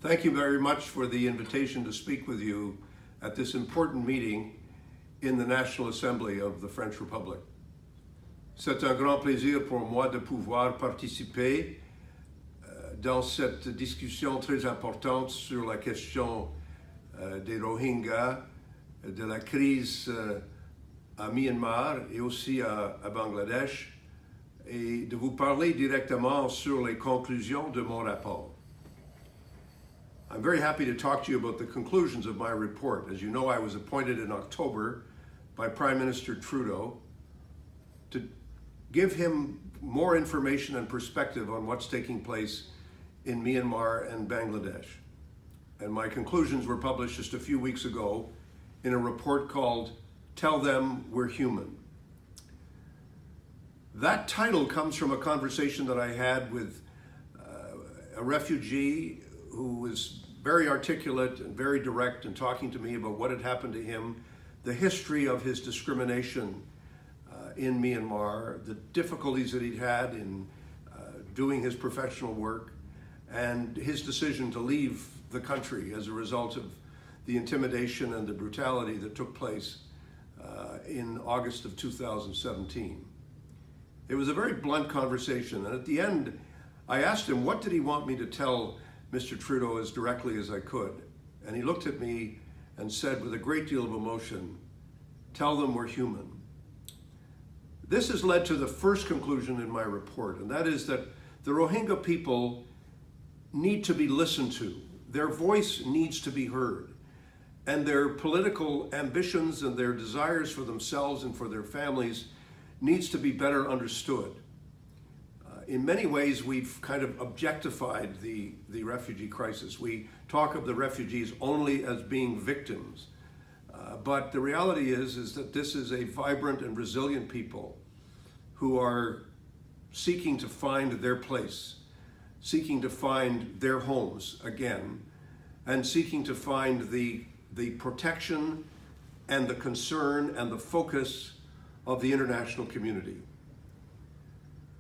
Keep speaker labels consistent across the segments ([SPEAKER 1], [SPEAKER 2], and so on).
[SPEAKER 1] Thank you very much for the invitation to speak with you at this important meeting in the National Assembly of the French Republic. C'est un grand plaisir pour moi de pouvoir participer dans cette discussion très importante sur la question des Rohingyas, de la crise à Myanmar et aussi à Bangladesh, et de vous parler directement sur les conclusions de mon rapport. I'm very happy to talk to you about the conclusions of my report. As you know, I was appointed in October by Prime Minister Trudeau to give him more information and perspective on what's taking place in Myanmar and Bangladesh. And my conclusions were published just a few weeks ago in a report called Tell Them We're Human. That title comes from a conversation that I had with a refugee who was very articulate and very direct in talking to me about what had happened to him, the history of his discrimination in Myanmar, the difficulties that he'd had in doing his professional work, and his decision to leave the country as a result of the intimidation and the brutality that took place in August of 2017. It was a very blunt conversation, and at the end, I asked him, what did he want me to tell Mr. Trudeau as directly as I could? And he looked at me and said with a great deal of emotion, tell them we're human. This has led to the first conclusion in my report, and that is that the Rohingya people need to be listened to. Their voice needs to be heard, and their political ambitions and their desires for themselves and for their families needs to be better understood. In many ways, we've kind of objectified the refugee crisis. We talk of the refugees only as being victims. But the reality is that this is a vibrant and resilient people who are seeking to find their place, seeking to find their homes again, and seeking to find the protection and the concern and the focus of the international community.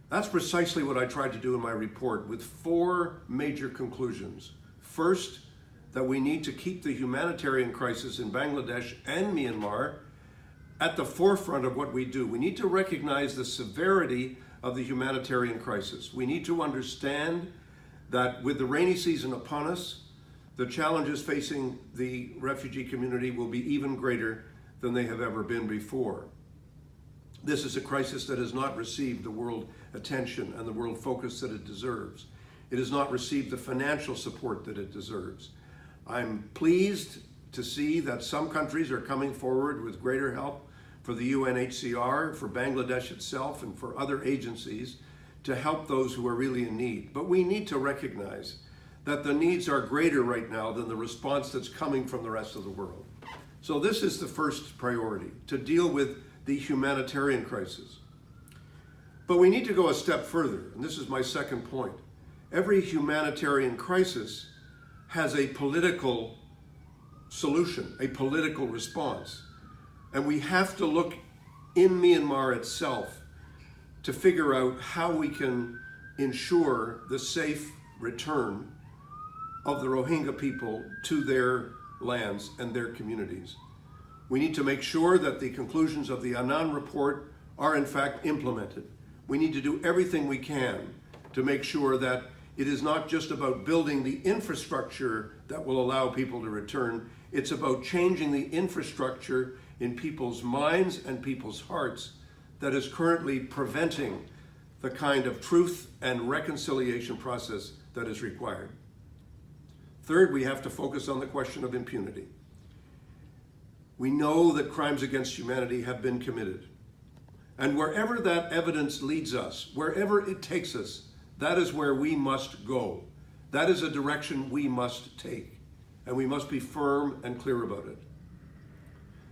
[SPEAKER 1] That's precisely what I tried to do in my report with four major conclusions. First, that we need to keep the humanitarian crisis in Bangladesh and Myanmar at the forefront of what we do. We need to recognize the severity of the humanitarian crisis. We need to understand that with the rainy season upon us, the challenges facing the refugee community will be even greater than they have ever been before. This is a crisis that has not received the world attention and the world focus that it deserves. It has not received the financial support that it deserves. I'm pleased to see that some countries are coming forward with greater help for the UNHCR, for Bangladesh itself, and for other agencies to help those who are really in need. But we need to recognize that the needs are greater right now than the response that's coming from the rest of the world. So this is the first priority, to deal with the humanitarian crisis. But we need to go a step further, and this is my second point. Every humanitarian crisis has a political solution, a political response. And we have to look in Myanmar itself to figure out how we can ensure the safe return of the Rohingya people to their lands and their communities. We need to make sure that the conclusions of the Annan report are in fact implemented. We need to do everything we can to make sure that it is not just about building the infrastructure that will allow people to return, it's about changing the infrastructure in people's minds and people's hearts that is currently preventing the kind of truth and reconciliation process that is required. Third, we have to focus on the question of impunity. We know that crimes against humanity have been committed. And wherever that evidence leads us, wherever it takes us, that is where we must go. That is a direction we must take. And we must be firm and clear about it.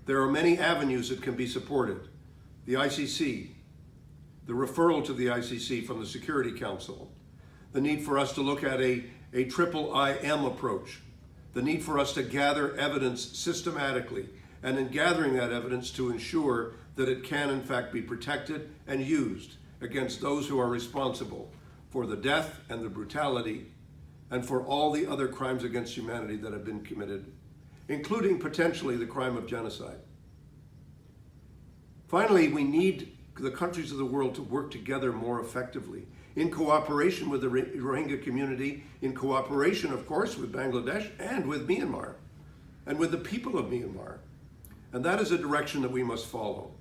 [SPEAKER 1] There are many avenues that can be supported. The ICC, the referral to the ICC from the Security Council, the need for us to look at a triple IM approach, the need for us to gather evidence systematically, and in gathering that evidence to ensure that it can in fact be protected and used against those who are responsible for the death and the brutality and for all the other crimes against humanity that have been committed, including potentially the crime of genocide. Finally, we need the countries of the world to work together more effectively, in cooperation with the Rohingya community, in cooperation, of course, with Bangladesh and with Myanmar, and with the people of Myanmar. And that is a direction that we must follow.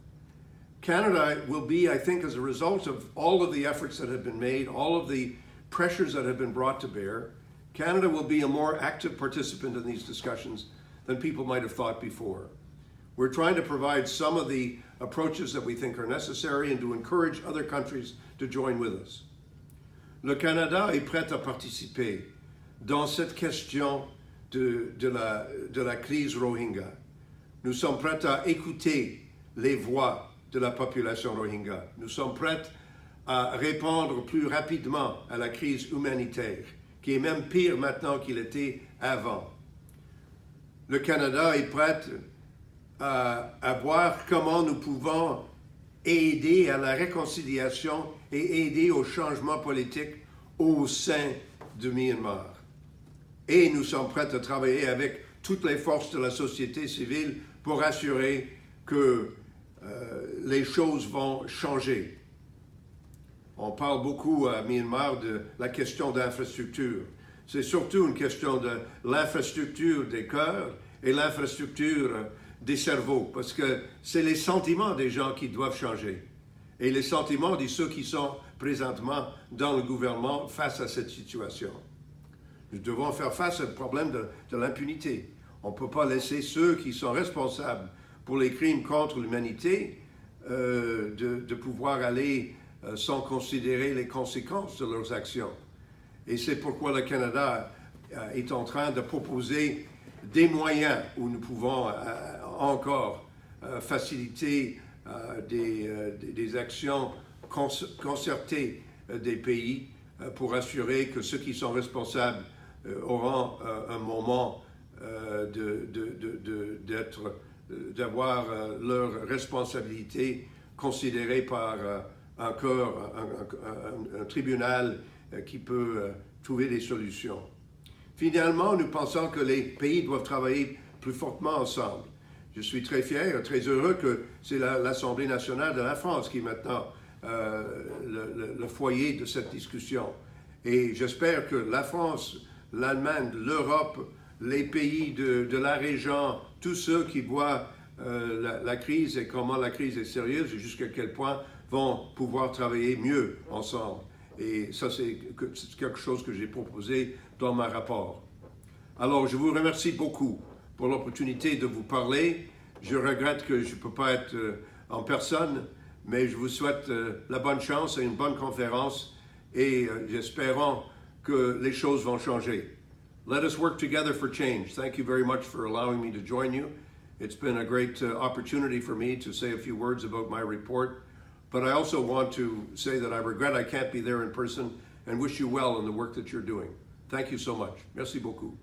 [SPEAKER 1] Canada will be, I think, as a result of all of the efforts that have been made, all of the pressures that have been brought to bear, Canada will be a more active participant in these discussions than people might have thought before. We're trying to provide some of the approaches that we think are necessary and to encourage other countries to join with us. Le Canada est prêt à participer dans cette question de la crise Rohingya. Nous sommes prêts à écouter les voix de la population Rohingya. Nous sommes prêts à répondre plus rapidement à la crise humanitaire, qui est même pire maintenant qu'il était avant. Le Canada est prêt à voir comment nous pouvons aider à la réconciliation et aider au changement politique au sein de Myanmar. Et nous sommes prêts à travailler avec toutes les forces de la société civile pour assurer que les choses vont changer. On parle beaucoup à Myanmar de la question d'infrastructure. C'est surtout une question de l'infrastructure des cœurs et l'infrastructure des cerveaux, parce que c'est les sentiments des gens qui doivent changer. Et les sentiments de ceux qui sont présentement dans le gouvernement face à cette situation. Nous devons faire face au problème de l'impunité. On ne peut pas laisser ceux qui sont responsables pour les crimes contre l'humanité de pouvoir aller sans considérer les conséquences de leurs actions. Et c'est pourquoi le Canada est en train de proposer des moyens où nous pouvons encore faciliter des actions concertées des pays pour assurer que ceux qui sont responsables auront un moment d'avoir leur responsabilité considérée par un tribunal qui peut trouver des solutions. Finalement, nous pensons que les pays doivent travailler plus fortement ensemble. Je suis très fier et très heureux que c'est l'Assemblée nationale de la France qui est maintenant le foyer de cette discussion. Et j'espère que la France, l'Allemagne, l'Europe, les pays de la région, tous ceux qui voient la crise et comment la crise est sérieuse et jusqu'à quel point vont pouvoir travailler mieux ensemble. Et ça, c'est quelque chose que j'ai proposé dans mon rapport. Alors, je vous remercie beaucoup pour l'opportunité de vous parler. Je regrette que je ne peux pas être en personne, mais je vous souhaite la bonne chance et une bonne conférence et j'espère que les choses vont changer. Let us work together for change. Thank you very much for allowing me to join you. It's been a great opportunity for me to say a few words about my report, but I also want to say that I regret I can't be there in person and wish you well in the work that you're doing. Thank you so much. Merci beaucoup.